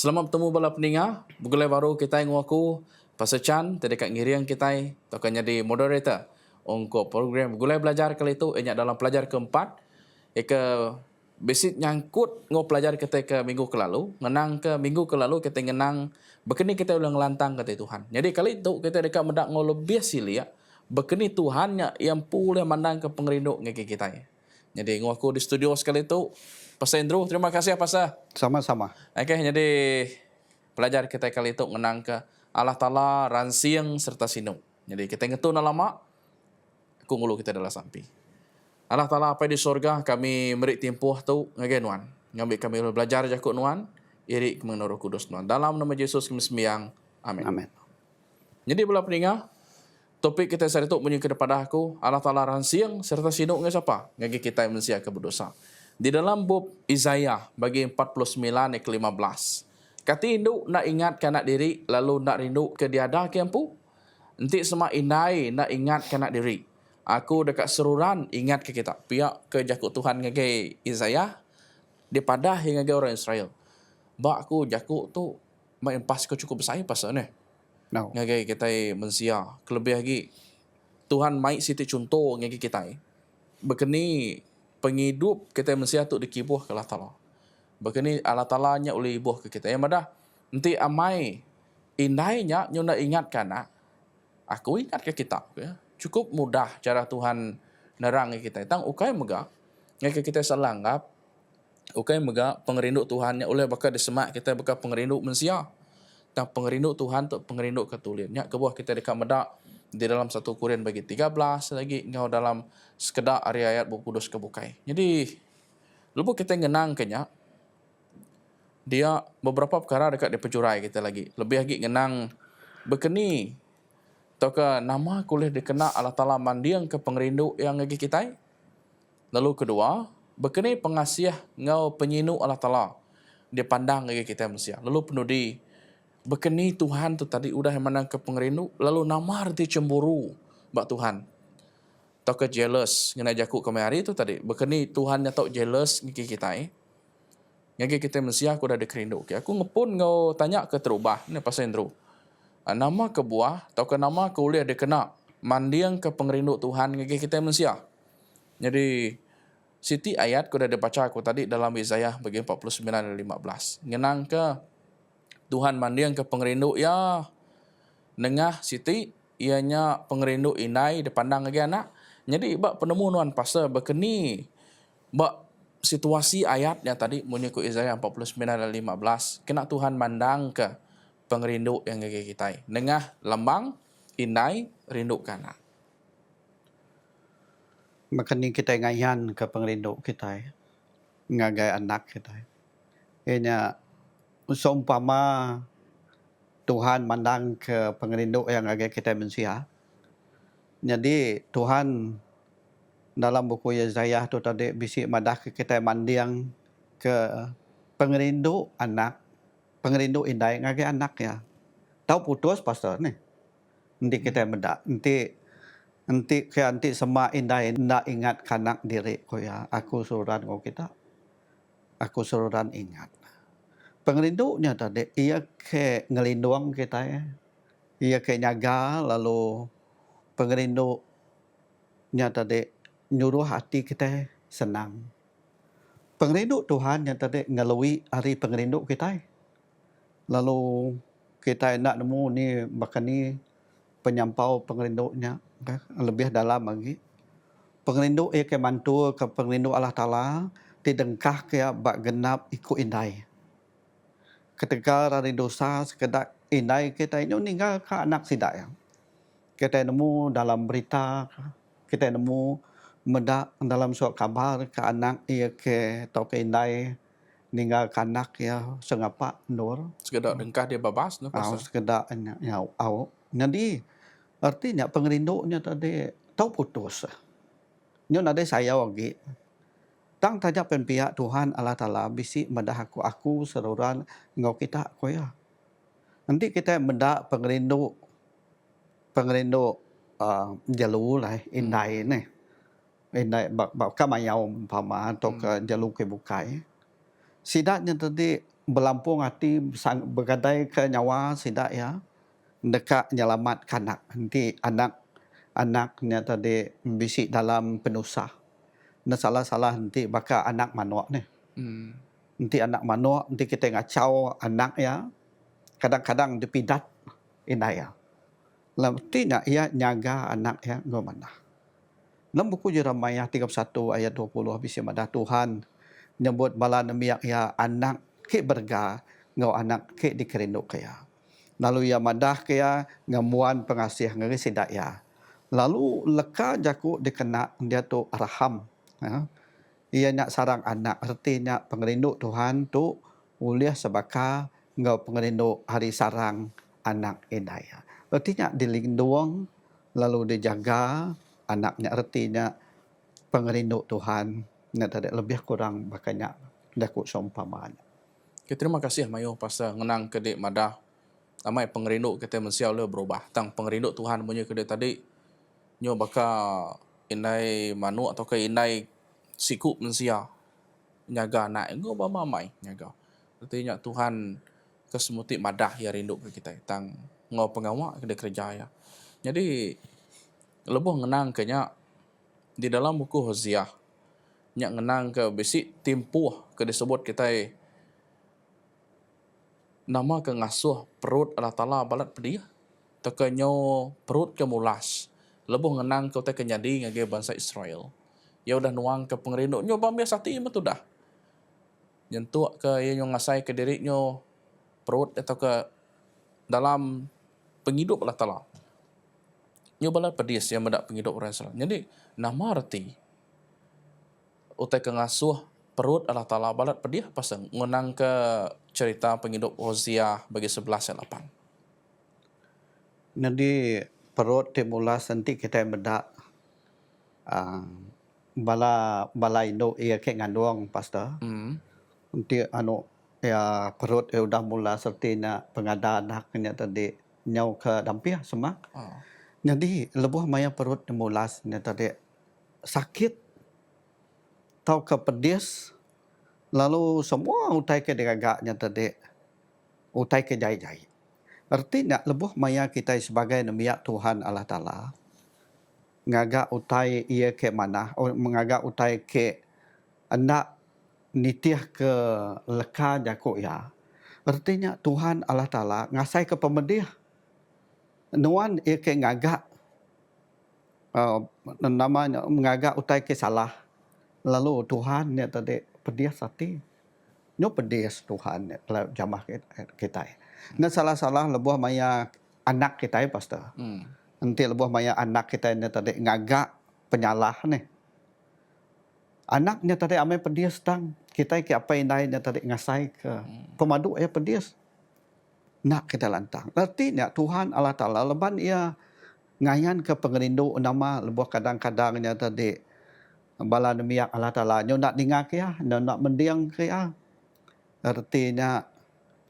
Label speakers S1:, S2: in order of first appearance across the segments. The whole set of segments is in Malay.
S1: Selamat bertemu bala peninga. Bugulai baru kita yang aku pasachan terdekat ngiriang kita tokannya di moderator untuk program Bugulai belajar kali itu enyak dalam pelajar keempat ke basic nyangkut ngo pelajar kita ke minggu ke lalu ngenang ke minggu ke lalu kita ngenang bekeni kita ulang lantang kata Tuhan. Jadi kali itu kita dekat mendak ngo lebih silia bekeni Tuhannya yang pulih mandang ke pengerindu ngeki kita. Jadi ngo aku di studio sekali itu Pastor Andrew, terima kasih Pastor.
S2: Sama-sama.
S1: Okey, jadi pelajar kita kali itu menang ke Allah Ta'ala ransiang serta sinung. Jadi kita ngetu lama, aku ngulu kita adalah sampai. Allah Ta'ala apa di surga kami beri timpuh tu ngagen nuan. Ngambil kami belajar jakut nuan, iri menurut kudus nuan. Dalam nama Yesus kami sembiang. Amin.
S2: Amin.
S1: Jadi bola peninga, topik kita saat itu bunyi kepada aku, Allah Ta'ala ransiang serta sinung ngai siapa? Ngagi kita yang manusia ke berdosa. Di dalam bab Isaiah bagi 49 ayat 15. Kata induk nak ingat kanak diri lalu nak rindu ke diada ke ampu. Nanti semua inai nak ingat kanak diri. Aku dekat seruran ingat ke kita. Pihak ke jakut Tuhan ngagai Isaiah daripada hingga orang Israel. Bak aku jakut tu main pas ke cukup besar pasal ni.
S2: No.
S1: Ngagai kita manusia. Kelebih lagi Tuhan mai siti contoh ngagai kita. Bekeni penghidup kita manusia tu dikibuh ke Allah Ta'ala. Begini Allah Ta'ala nya oleh ibuh ke kita. Yang mana nanti amai indahnya nyo nak ingatkan nak. Aku ingat ke kita. Ya. Cukup mudah cara Tuhan nerang ke kita. Tang ukai mega. Yang kita salanggap. Ukai mega pengerindu Tuhan nya oleh bakal disemak kita bakal pengerindu manusia. Tang pengerindu Tuhan tu pengerindu ketuliannya. Kebuah kita dekat medak di dalam 1 Korintus bagi 13 lagi engkau dalam sekedar ayat buku kudus kebukai. Jadi lupa kita ngenang kenya dia beberapa perkara dekat di pencurai kita lagi. Lebih lagi ngenang bekeni atau ke nama kuliah dikena Allah Ta'ala mandiang ke pengerindu yang lagi kita. Lalu kedua, bekeni pengasih ngau penyinu Allah Ta'ala dia pandang lagi kita manusia. Lalu penudi bekeni Tuhan tu tadi udah menang ke pengerindu lalu nama arti cemburu bak Tuhan atau ke jealous ngena jakuk kemari tu tadi bekeni Tuhan nya tok jealous ngiki kita ngiki kita manusia aku dah dekerindu okay. Aku ngepun ngau tanya ke terubah ni Pastor Andrew nama ke buah atau ke nama ke uliah dikena mandiang ke pengerindu Tuhan ngiki kita manusia. Jadi siti ayat aku dah dibaca aku tadi dalam Isaiah bagi 49 dan 15 ngenang ke Tuhan mandiang ke pengerindu ya nengah siti ianya pengerindu inai dipandang lagi anak. Jadi bak penemu nuan pasal berkeni bak situasi ayatnya tadi bunyi ku Isaiah 49 dan 15 kena Tuhan mandang ke pengerindu yang lagi kita. Nengah lembang inai rindu kana.
S2: Makanya kita ngayan ke pengerindu kita. Ngagai anak kita. Ianya seumpama Tuhan mandang ke pengerindu yang agak kita manusia. Jadi Tuhan dalam buku Yesaya tu tadi bisi madah ke kita mandiang ke pengerindu anak, pengerindu indai ngagai anak ya. Tahu putus pastor ni. Nanti kita medak, nanti semua indai ndak ingat kanak diri ko ya. Aku suruhan ko kita. Aku suruhan ingat. Pengerindunya tadi, ia ke ngelindung kita ya. Ia ke nyaga, lalu pengerindunya tadi nyuruh hati kita senang. Pengerindu Tuhan yang tadi ngelui hari pengerindu kita. Lalu kita nak nemu ni bahkan ni penyampau pengerindunya lebih dalam lagi. Pengerindu ia ke mantu ke pengerindu Allah Ta'ala didengkah ke bak genap ikut indai. Ketika hari dosa sekedar indai kita ini meninggal ke anak sidak ya. Kita nemu dalam berita, kita nemu medak dalam surat kabar ke anak ia ke atau ke indai meninggal ke anak ya sengapa nur.
S1: Sekedar dengkah dia babas no pasal.
S2: Sekedar ya au. Jadi artinya pengerindunya tadi tahu putus. Ini ada saya lagi. Tang tajak pen pihak Tuhan Allah Ta'ala bisi mendah aku seruran ngau kita aku ya. Nanti kita mendak pengerindu jalu lah indai ni. Indai bak kamayau pama atau ke jalu ke bukai. Sidaknya tadi belampung hati bergadai ke nyawa sidak ya dekat nyelamat kanak nanti anaknya tadi bisik dalam penusah na salah-salah nanti bakal anak manok ni
S1: Hmm.
S2: nanti anak manok nanti kita ngacau anak ya kadang-kadang dipidat inai ya nanti nak ia nyaga anak ya go mana dalam buku Jeremia 31 ayat 20 habis ada Tuhan nyebut bala nemiak ya anak ke berga ngau anak ke dikerinduk kaya lalu ia madah kaya ngamuan pengasih ngeri sidak ya lalu leka jaku dikena dia tu raham ya. Ia nak sarang anak artinya pengerinduk Tuhan tu uliah sebaka ngau pengerinduk hari sarang anak indaya artinya dilindung lalu dijaga anaknya artinya pengerinduk Tuhan nak tak lebih kurang makanya daku seumpamanya.
S1: Okay, terima kasih Mayu pasal ngenang kedik madah. Amai pengerinduk kita mensiau le berubah. Tang pengerinduk Tuhan punya kedik tadi nyo baka inai manu atau ke inai siku mensia nyaga anak ngo ba mamai nyaga. Artinya Tuhan kesemuti madah ya rindu ke kita tang ngo pengawak kedek kerja ya. Jadi lebih ngenang kenya di dalam buku Hosea nyak ngenang ke besi timpuh ke disebut kita nama ke ngasuh perut Allah Ta'ala balat pedia tekenyo perut ke mulas lebih ngenang ke te kenyadi ngage bangsa Israel ya udah nuang ke pengerinduk nyo bambia sati mah tu dah nyentuh ke ya nyo ngasai ke diri nyo perut atau ke dalam penghidup Allah Ta'ala nyo balat pedis yang mendak penghidup orang Israel jadi nama arti utai ke ngasuh perut Allah Ta'ala balat pedih pasang ngenang ke cerita penghidup Hosea bagi 11 ayat 8.
S2: Jadi perut timulas nanti kita mendak bala induk ia ke ngandung pastor nanti ya perut udah mula sertina pengada anaknya tadi nyau ke dampia semak
S1: Oh.
S2: jadi lebih maya perut timulas tadi sakit tau ke pedis lalu semua utai ke digagaknya tadi utai ke jai-jai artinya lebih maya kita sebagai nemiak Tuhan Allah Ta'ala ngagak utai ia ke mana mengagak utai ke anak nitiah ke leka jaku ya artinya Tuhan Allah Ta'ala ngasai ke pemedih nuan ia ke ngagak namanya mengagak utai ke salah lalu Tuhan ni tadi pedih sati nyo pedih Tuhan ni jamah kita na salah-salah lebuh maya anak kita pastor nanti lebuh maya anak kita ni tadi ngagak penyalah ni anaknya tadi amai pedih sedang kita ke apa indai ni tadi ngasai ke pemadu ya pedih nak kita lantang artinya Tuhan Allah Ta'ala leban ia ngayan ke pengerindu nama lebuh kadang-kadangnya tadi bala nemiak Allah Ta'ala nyo nak dengar ke ya nyo nak mendiang ke ya artinya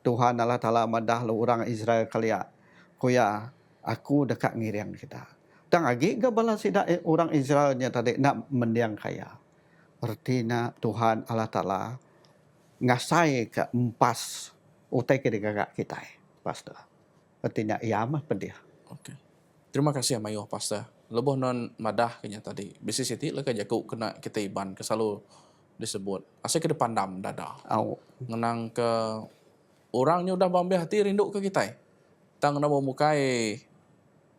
S2: Tuhan Allah Ta'ala madah lu orang Israel kalia kuya aku dekat ngiriang kita tang agi ke bala sida orang Israelnya tadi nak mendiang kaya artinya Tuhan Allah Ta'ala ngasai ke empas utai ke digagak kita pastor artinya ia mah pedih.
S1: Okay. Terima kasih Mayu pastor. Lebih non madah kenya tadi. Bisi siti leka jaku kena kita iban ke selalu disebut. Asal ke pandam dada. Ngenang ke orangnya udah bambe hati rindu ke kita. Tang na memukai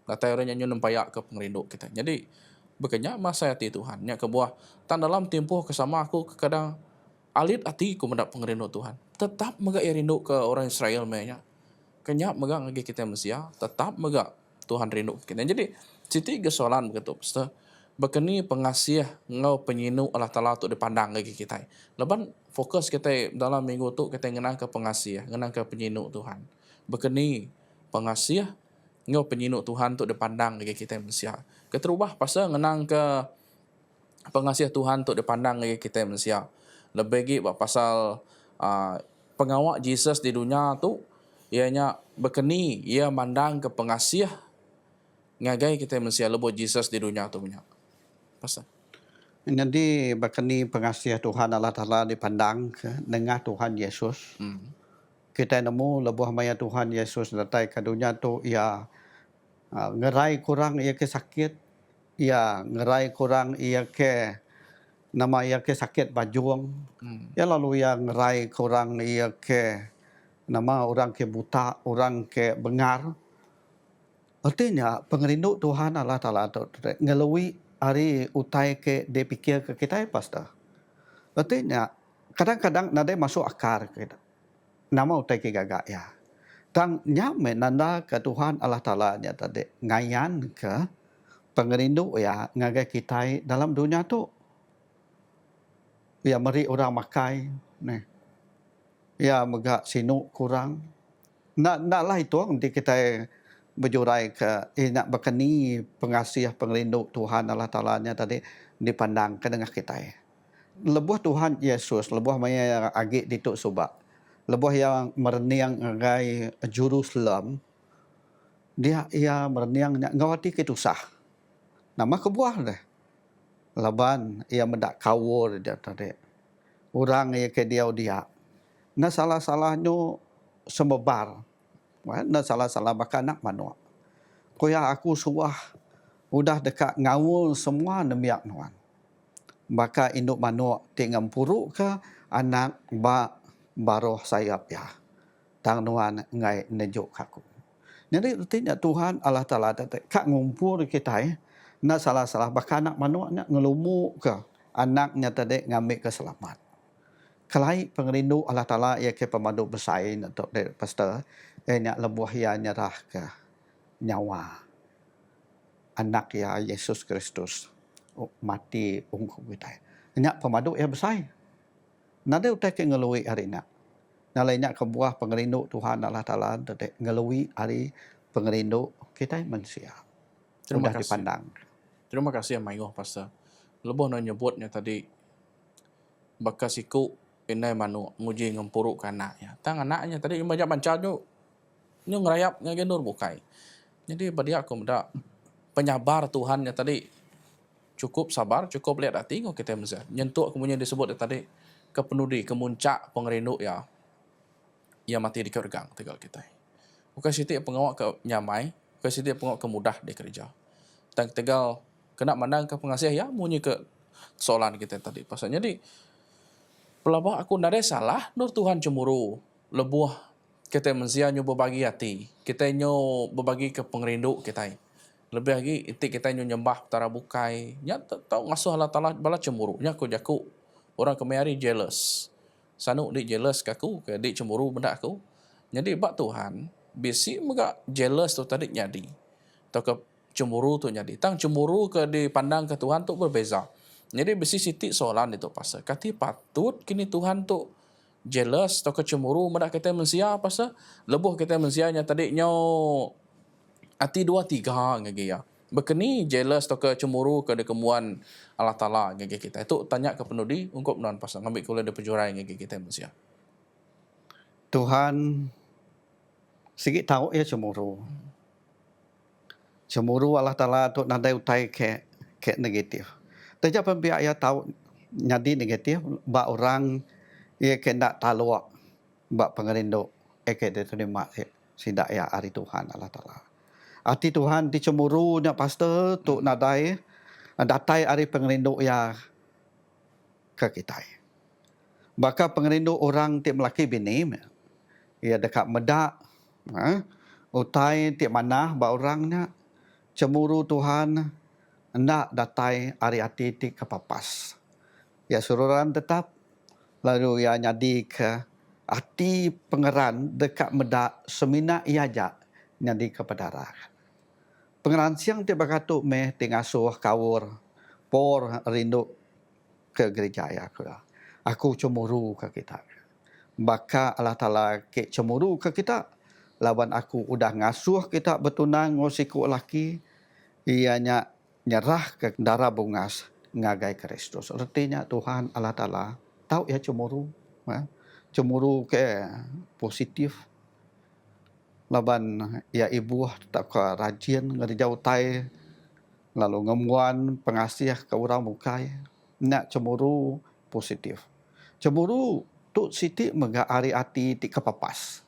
S1: latai orangnya nyo nempayak ke pengerinduk kita. Jadi bekenya masa hati Tuhan nya ke buah tan dalam tempoh kesama aku kadang alit hati ku mendak pengerinduk Tuhan. Tetap mega rindu ke orang Israel menya. Kenya mega ngagi kita Mesia, tetap mega Tuhan rindu kita. Jadi siti gesolan begitu pastor. Bekeni pengasih ngau penyinu Allah Ta'ala tu dipandang lagi kita. Leban fokus kita dalam minggu tu kita ngenang ke pengasih, ngenang ke penyinu Tuhan. Bekeni pengasih ngau penyinu Tuhan tu dipandang lagi kita Mesia. Keterubah pasal ngenang ke pengasih Tuhan tu dipandang lagi kita Mesia. Lebih lagi pasal pengawak Jesus di dunia tu ianya bekeni ia mandang ke pengasih ngagai kita Mesia lebih Jesus di dunia tu punya. Pasal.
S2: Jadi bekeni pengasih Tuhan Allah Ta'ala dipandang ke dengan Tuhan Yesus. kita nemu lebuh maya Tuhan Yesus datang ke dunia tu ia ngerai kurang ia ke sakit, ia ngerai kurang ia ke nama ia ke sakit bajuang, ya lalu ia ngerai kurang ia ke nama orang ke buta, orang ke bengar. Artinya pengerindu Tuhan Allah Ta'ala tu ngelui hari utai ke dia pikir ke kita pastor. Artinya kadang-kadang nada masuk akar kita. Nama utai ke gagak ya. Tang nyame nanda ke Tuhan Allah Ta'ala nya tadi ngayan ke pengerindu ya ngagai kita dalam dunia tu. Ya meri orang makai nih. Ya megak sinu kurang. Nak lah itu nanti kita berjurai ke nak berkeni pengasih pengerindu Tuhan Allah Ta'ala nya tadi dipandang ke dengan kita. Lebuh Tuhan Yesus, lebuh maya agak dituk subak. Lebuh yang mereniang agai Jerusalem, dia ia mereniang ngawati ketusah. Nama kebuah deh. Laban ia mendak kawur dia tadi. Orang ia ke dia. Nah salah-salahnya semebar. Nah salah-salah bahkan anak manuak. Koya aku suah udah dekat ngawul semua nemiak nuan. Maka induk manuak tinggal puruk ke anak baroh sayap ya. Tang nuan ngai nejuk aku. Jadi artinya Tuhan Allah Ta'ala kak ngumpul kita na salah-salah bahkan anak manuaknya ngelumuk ke anaknya tadi ngambil keselamat. Kelai pengerindu Allah Ta'ala ia ke pemandu bersaing untuk pastor nya lebuh ia nyerah ke nyawa anak ya Yesus Kristus mati ungkup kita. Nya pemandu ia bersaing. Nada utai ke ngelui hari nak. Nalainya kebuah pengerindu Tuhan Allah Ta'ala tadi ngelui hari pengerindu kita manusia.
S1: Terima
S2: Sudah
S1: kasih.
S2: dipandang.
S1: Terima kasih Maigoh pastor. Lebuh nak nyebutnya tadi bakasiku inai manu nguji ngempuruk ke anaknya. Tang anaknya tadi banyak bancanya nyu ngerayap ngagenur bukai. Jadi bagi aku muda penyabar Tuhannya tadi cukup sabar, cukup lihat hati kau kita mesti. Nyentuh kemudian disebut tadi kepenudi, kemuncak pengerindu ya. Ia mati di kergang tinggal kita. Bukan sitik pengawak ke nyamai, bukan sitik pengawak ke mudah di kerja. Tang tegal kena mandang ke pengasih ya munyi ke soalan kita tadi. Pasal jadi pelabah aku nada salah nur Tuhan cemburu. Lebuah kita manusia nyo berbagi hati. Kita nyo berbagi ke pengerindu kita. Lebih lagi itik kita nyo nyembah tara bukai. Nya tahu ngasuh Allah Ta'ala bala cemburu. Nya aku jaku orang kemari jealous. Sanuk di jealous ke aku, ke dik cemburu benda aku. Jadi bak Tuhan, bisi megak jealous tu tadi nyadi. Atau ke cemburu tu nyadi. Tang cemburu ke dipandang ke Tuhan tu berbeza. Jadi besi sitik soalan itu pasal. Kati patut kini Tuhan tu jealous atau kecemburu mendak kita manusia pasal lebuh kita manusianya tadi nyo ati 2 3 ngagi ya. Bekeni jealous atau kecemburu ke kemuan Allah Ta'ala ngagi kita. Itu tanya ke penudi ungkap non pasal ngambil kula de pejurai ngagi kita manusia.
S2: Tuhan sikit tahu ia cemburu. Cemburu Allah Ta'ala tu nada utai ke negatif. Tapi pihak ia tahu nyadi negatif ba orang ia kena taluak ba pengerindu ke diterima sidak ya hari Tuhan Allah Ta'ala. Arti Tuhan dicemburu nya pastor tu nadai datai hari pengerindu ya ke kita. Baka pengerindu orang ti melaki bini ia dekat medak utai ti manah ba orangnya cemburu Tuhan hendak datai hari hati ti kepapas. Ya sururan tetap lalu ia nyadi ke hati pengeran dekat medak semina ia jak nyadi ke pedara. Pengeran siang tiba katu meh tingasuh kawur por rindu ke gereja ya aku. Aku cemburu ke kita. Baka Allah Ta'ala ke cemburu ke kita. Lawan aku udah ngasuh kita betunang ngosiku laki. Ianya nyerah ke darah bungas ngagai Kristus. Artinya Tuhan Allah Ta'ala tahu ya cemburu. Cemburu ke positif. Laban ya ibu tak ke rajin ngerjau tai. Lalu ngemuan pengasih ke orang mukai. Nak cemburu positif. Cemburu tu siti mega hari hati ti kepapas.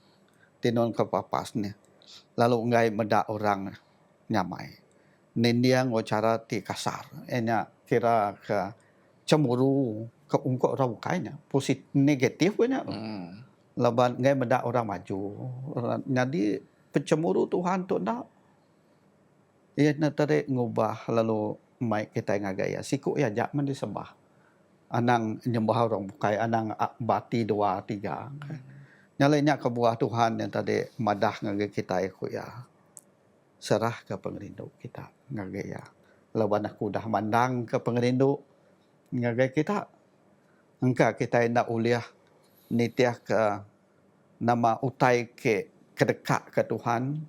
S2: tinon ke papasnya. Lalu ngai meda orang nyamai. Nindiang o cara ti kasar. Enya kira ke cemburu ke ungkok rau kainya. Positif negatif nya. Laban ngai meda orang maju. Jadi pencemburu Tuhan tu nak. Ia nak tarik ngubah lalu mai kita ngagaya. Siku ya jak man disembah. Anang nyembah orang bukai, anang bati 2, 3. Nyalainya kebuah Tuhan yang tadi madah ngagai kita ikut ya. Serah ke pengerindu kita ngagai ya. Lawan aku dah mandang ke pengerindu ngagai kita. Engkau kita nak uliah nitiah ke nama utai ke kedekat ke Tuhan.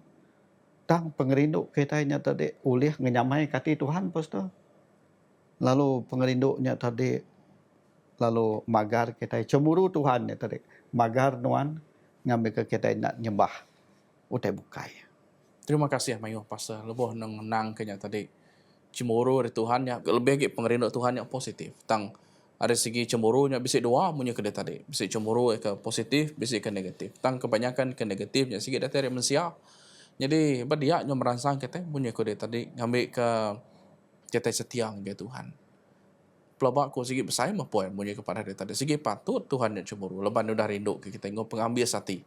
S2: Tang pengerindu kita nya tadi uliah ngenyamai kati Tuhan posto. Lalu pengerindunya tadi lalu magar kita cemburu Tuhan ya tadi magar nuan ngambil ke kita nak nyembah utai bukai.
S1: Terima kasih Mayu pasal lebih nang kenya tadi cemburu dari Tuhan ya lebih lagi pengerindu Tuhan yang positif. Tang ada segi cemburunya bisa dua punya ke tadi. Bisa cemburu ke positif, bisa ke negatif. Tang kebanyakan ke negatifnya segi dari manusia. Jadi dia yang merangsang kita punya ke tadi ngambil ke kita setia dengan Tuhan. Pelabak ko sige besar mapoy punya kepada dia tadi. Sige patut Tuhan yang cemburu. Leban udah rindu ke kita ngop pengambil sati.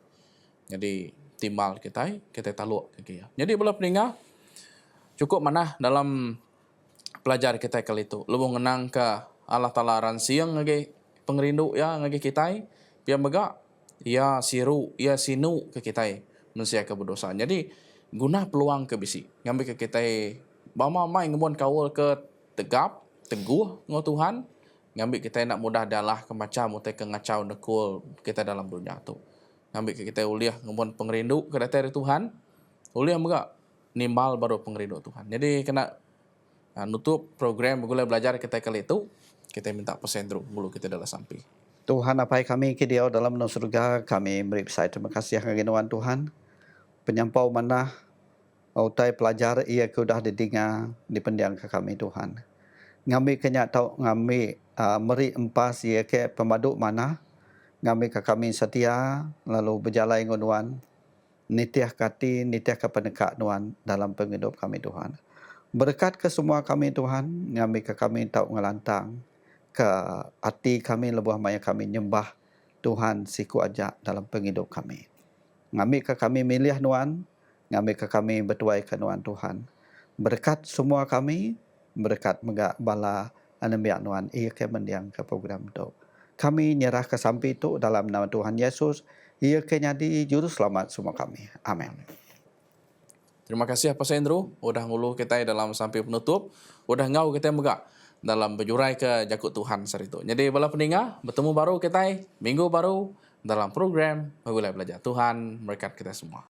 S1: Jadi timbal kita taluk ke dia. Jadi bola peninggal cukup mana dalam pelajar kita kali itu. Lebih ngenang ke Allah Taala ransiang ngage pengerindu ya ngage kita. Biar megak ya siru ya sinu ke kita manusia ke berdosa. Jadi guna peluang ke bisi. Ngambil ke kita bama mai ngebon kawal ke tegap teguh ngau Tuhan ngambil kita nak mudah dalah ke macam utai ke ngacau nekul kita dalam dunia tu ngambil kita uliah ngebon pengerindu ke dari Tuhan uliah juga nimbal baru pengerindu Tuhan. Jadi kena nutup program gula belajar kita kali itu kita minta pesen dulu kita dalam sampai
S2: Tuhan apai kami ke dia dalam no surga kami beri saya terima kasih kegenuan Tuhan penyampau mana utai pelajar ia ke udah didengar dipendiang ke kami Tuhan. Ngambil kenyak tau ngambil meri empas ia ke pemaduk mana ngambil ke kami setia lalu berjalan ngunuan nitiah kati nitiah ke penekat nuan dalam penghidup kami Tuhan. Berkat ke semua kami Tuhan ngambil ke kami tau ngelantang ke hati kami lebuh maya kami nyembah Tuhan siku aja dalam penghidup kami. Ngambil ke kami milih nuan ngambil ke kami bertuai ke nuan Tuhan. Berkat semua kami berkat megak bala anambiak nuan ia ke mendiang ke program tu. Kami nyerah ke sampai itu dalam nama Tuhan Yesus. Ia ke jadi juru selamat semua kami. Amin.
S1: Terima kasih Pastor Andrew udah ngulu kita dalam sampai penutup. Udah ngau kita megak dalam berjurai ke jakut Tuhan hari itu. Jadi bala pendengar bertemu baru kita minggu baru dalam program Bagulai Belajar. Tuhan berkat kita semua.